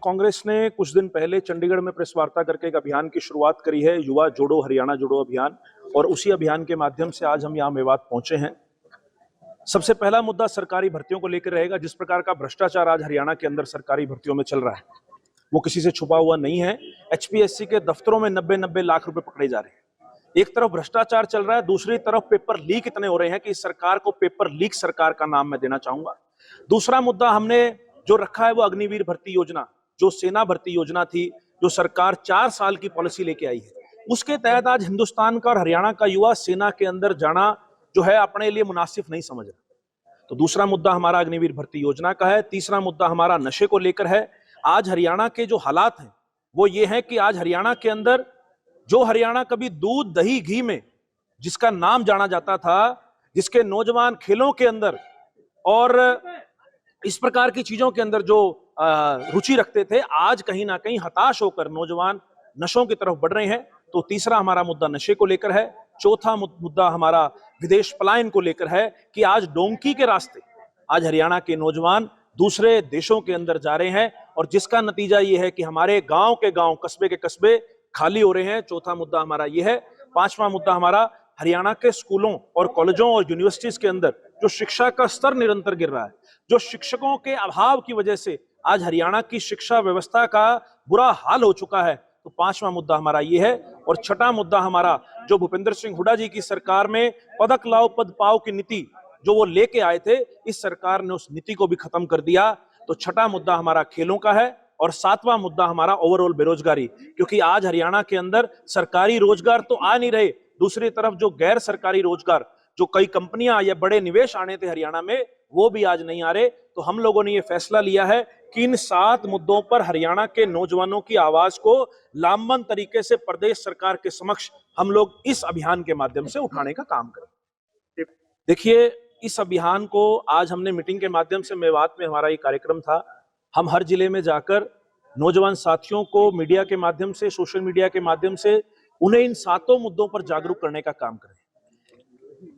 कांग्रेस ने कुछ दिन पहले चंडीगढ़ में प्रेस वार्ता करके एक अभियान की शुरुआत करी है, युवा जोड़ो हरियाणा जोड़ो अभियान। और उसी अभियान के माध्यम से आज हम यहाँ मेवात पहुंचे हैं। सबसे पहला मुद्दा सरकारी भर्तियों को लेकर रहेगा। जिस प्रकार का भ्रष्टाचार आज हरियाणा के अंदर सरकारी भर्तियों में चल रहा है, वो किसी से छुपा हुआ नहीं है। एचपीएससी के दफ्तरों में 90-90 लाख रुपए पकड़े जा रहे हैं। एक तरफ भ्रष्टाचार चल रहा है, दूसरी तरफ पेपर लीक इतने हो रहे हैं कि इस सरकार को पेपर लीक सरकार का नाम मैं देना चाहूंगा। दूसरा मुद्दा हमने जो रखा है वो अग्निवीर भर्ती योजना, जो सेना भर्ती योजना थी, जो सरकार 4 साल की पॉलिसी लेके आई है, उसके तहत आज हिंदुस्तान का और हरियाणा का युवा सेना के अंदर जाना जो है अपने लिए मुनासिब नहीं समझ रहा। तो दूसरा मुद्दा हमारा अग्निवीर भर्ती योजना का है। तीसरा मुद्दा हमारा नशे को लेकर है। आज हरियाणा के जो हालात हैं वो ये है कि आज हरियाणा के अंदर जो हरियाणा कभी दूध दही घी में जिसका नाम जाना जाता था, जिसके नौजवान खेलों के अंदर और इस प्रकार की चीजों के अंदर जो रुचि रखते थे, आज कहीं ना कहीं हताश होकर नौजवान नशों की तरफ बढ़ रहे हैं। तो तीसरा हमारा मुद्दा नशे को लेकर है। चौथा मुद्दा हमारा विदेश पलायन को लेकर है कि आज डोंकी के रास्ते आज हरियाणा के नौजवान दूसरे देशों के अंदर जा रहे हैं और जिसका नतीजा ये है कि हमारे गांव के गांव, कस्बे के कस्बे खाली हो रहे हैं। चौथा मुद्दा हमारा ये है। पांचवा मुद्दा हमारा हरियाणा के स्कूलों और कॉलेजों और यूनिवर्सिटीज के अंदर जो शिक्षा का स्तर निरंतर गिर रहा है, जो शिक्षकों के अभाव की वजह से आज हरियाणा की शिक्षा व्यवस्था का बुरा हाल हो चुका है। तो पांचवा मुद्दा हमारा ये है। और छठा मुद्दा हमारा जो भूपेंद्र सिंह हुड्डा जी की सरकार में पदक लाओ पद पाओ की नीति जो वो लेके आए थे, इस सरकार ने उस नीति को भी खत्म कर दिया। तो छठा मुद्दा हमारा खेलों का है। और सातवां मुद्दा हमारा ओवरऑल बेरोजगारी, क्योंकि आज हरियाणा के अंदर सरकारी रोजगार तो आ नहीं रहे, दूसरी तरफ जो गैर सरकारी रोजगार, जो कई कंपनियां या बड़े निवेश आने थे हरियाणा में, वो भी आज नहीं आ रहे। तो हम लोगों ने ये फैसला लिया है कि इन 7 मुद्दों पर हरियाणा के नौजवानों की आवाज को लामबंद तरीके से प्रदेश सरकार के समक्ष हम लोग इस अभियान के माध्यम से उठाने का काम करें। देखिए, इस अभियान को आज हमने मीटिंग के माध्यम से, मेवात में हमारा ये कार्यक्रम था, हम हर जिले में जाकर नौजवान साथियों को मीडिया के माध्यम से, सोशल मीडिया के माध्यम से उन्हें इन 7 मुद्दों पर जागरूक करने का काम करें।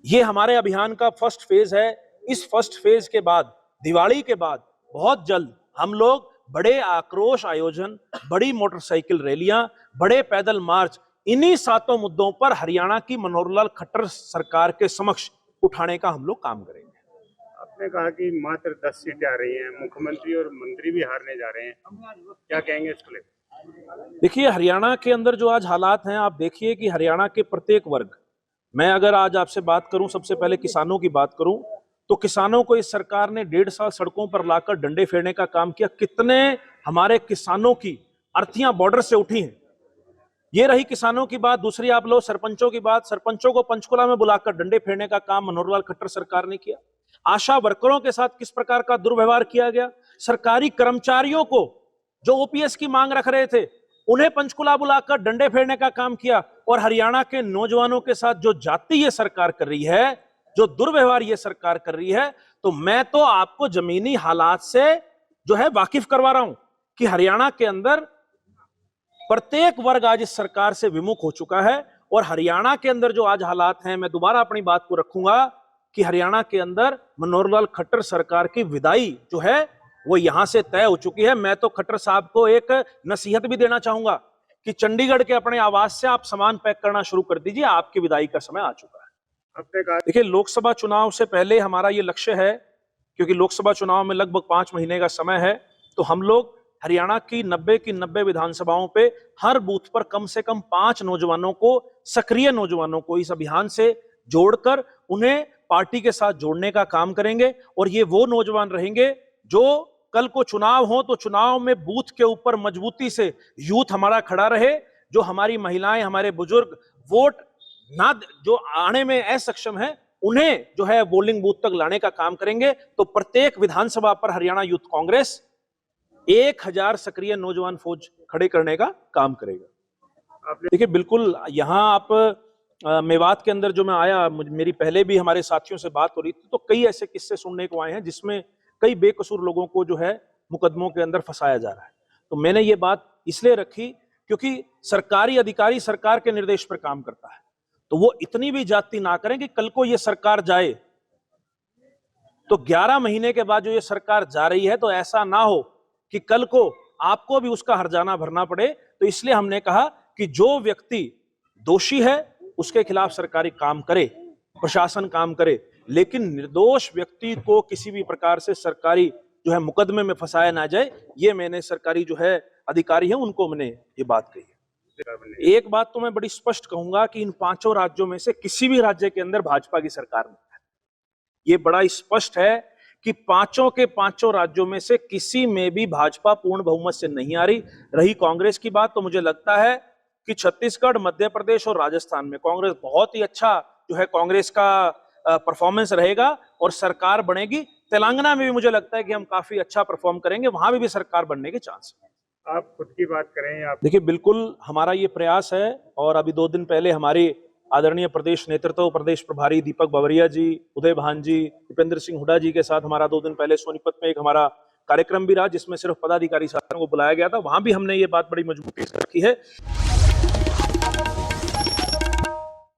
ये हमारे अभियान का फर्स्ट फेज है। इस फर्स्ट फेज के बाद, दिवाली के बाद बहुत जल्द हम लोग बड़े आक्रोश आयोजन, बड़ी मोटरसाइकिल रैलियां, बड़े पैदल मार्च इन्हीं 7 मुद्दों पर हरियाणा की मनोहर लाल खट्टर सरकार के समक्ष उठाने का हम लोग काम करेंगे। आपने कहा कि मात्र 10 सीटें आ रही हैं, मुख्यमंत्री और मंत्री भी हारने जा रहे हैं, क्या कहेंगे इसको लेकर? देखिए, हरियाणा के अंदर जो आज हालात हैं, आप देखिए कि हरियाणा के प्रत्येक वर्ग, मैं अगर आज आपसे बात करूं, सबसे पहले किसानों की बात करूं, तो किसानों को इस सरकार ने 1.5 साल सड़कों पर लाकर डंडे फेरने का काम किया। कितने हमारे किसानों की अर्थियां बॉर्डर से उठी हैं, ये रही किसानों की बात। दूसरी आप लो सरपंचों की बात, सरपंचों को पंचकुला में बुलाकर डंडे फेरने का काम मनोहर लाल खट्टर सरकार ने किया। आशा वर्करों के साथ किस प्रकार का दुर्व्यवहार किया गया। सरकारी कर्मचारियों को जो ओपीएस की मांग रख रहे थे, उन्हें पंचकुला बुलाकर डंडे फेरने का काम किया। और हरियाणा के नौजवानों के साथ जो जाति ये सरकार कर रही है, जो दुर्व्यवहार ये सरकार कर रही है, तो मैं तो आपको जमीनी हालात से जो है वाकिफ करवा रहा हूं कि हरियाणा के अंदर प्रत्येक वर्ग आज इस सरकार से विमुख हो चुका है। और हरियाणा के अंदर जो आज हालात हैं, मैं दोबारा अपनी बात को रखूंगा कि हरियाणा के अंदर मनोहर लाल खट्टर सरकार की विदाई जो है वो यहां से तय हो चुकी है। मैं तो खट्टर साहब को एक नसीहत भी देना चाहूंगा कि चंडीगढ़ के अपने आवास से आप सामान पैक करना शुरू कर दीजिए, आपकी विदाई का समय आ चुका है। देखिए, लोकसभा चुनाव से पहले हमारा ये लक्ष्य है, क्योंकि लोकसभा चुनाव में लगभग 5 महीने का समय है, तो हम लोग हरियाणा की 90 की 90 विधानसभाओं पे हर बूथ पर कम से कम 5 नौजवानों को, सक्रिय नौजवानों को इस अभियान से जोड़कर उन्हें पार्टी के साथ जोड़ने का काम करेंगे। और ये वो नौजवान रहेंगे जो कल को चुनाव हो तो चुनाव में बूथ के ऊपर मजबूती से यूथ हमारा खड़ा रहे, जो हमारी महिलाएं, हमारे बुजुर्ग वोट ना, जो आने में असक्षम है, उन्हें जो है पोलिंग बूथ तक लाने का काम करेंगे। तो प्रत्येक विधानसभा पर हरियाणा यूथ कांग्रेस 1000 सक्रिय नौजवान फौज खड़े करने का काम करेगा। देखिए, बिल्कुल यहां आप मेवात के अंदर जो मैं आया, मेरी पहले भी हमारे साथियों से बात हो रही थी, तो कई ऐसे किस्से सुनने को आए हैं जिसमें कई बेकसूर लोगों को जो है मुकदमों के अंदर फंसाया जा रहा है। तो मैंने ये बात इसलिए रखी क्योंकि सरकारी अधिकारी सरकार के निर्देश पर काम करता है, तो वो इतनी भी जाति ना करें कि कल को ये सरकार जाए तो 11 महीने के बाद जो ये सरकार जा रही है, तो ऐसा ना हो कि कल को आपको भी उसका हर्जाना भरना पड़े। तो इसलिए हमने कहा कि जो व्यक्ति दोषी है उसके खिलाफ सरकारी काम करे, प्रशासन काम करे, लेकिन निर्दोष व्यक्ति को किसी भी प्रकार से सरकारी जो है मुकदमे में फंसाया ना जाए। ये मैंने सरकारी जो है अधिकारी हैं उनको मैंने ये बात कही है। एक बात तो मैं बड़ी स्पष्ट कहूंगा कि इन 5 राज्यों में से किसी भी राज्य के अंदर भाजपा की सरकार नहीं है। ये बड़ा स्पष्ट है कि 5 के 5 राज्यों में से किसी में भी भाजपा पूर्ण बहुमत से नहीं आ रही। रही कांग्रेस की बात, तो मुझे लगता है कि छत्तीसगढ़, मध्य प्रदेश और राजस्थान में कांग्रेस बहुत ही अच्छा जो है कांग्रेस का परफॉर्मेंस रहेगा और सरकार बनेगी। तेलंगाना में भी मुझे लगता है कि हम काफी अच्छा परफॉर्म करेंगे, वहां भी सरकार बनने के चांस है। आप खुद की बात करें, आप देखिए, बिल्कुल हमारा ये प्रयास है और अभी 2 दिन पहले हमारे आदरणीय प्रदेश नेतृत्व, प्रदेश प्रभारी दीपक बावरिया जी, उदय भान जी, दीपेंद्र सिंह हुड्डा जी के साथ हमारा 2 दिन पहले सोनीपत में एक हमारा कार्यक्रम भी रहा जिसमें सिर्फ पदाधिकारी साथियों को बुलाया गया था। वहां भी हमने ये बात बड़ी मजबूती से रखी है।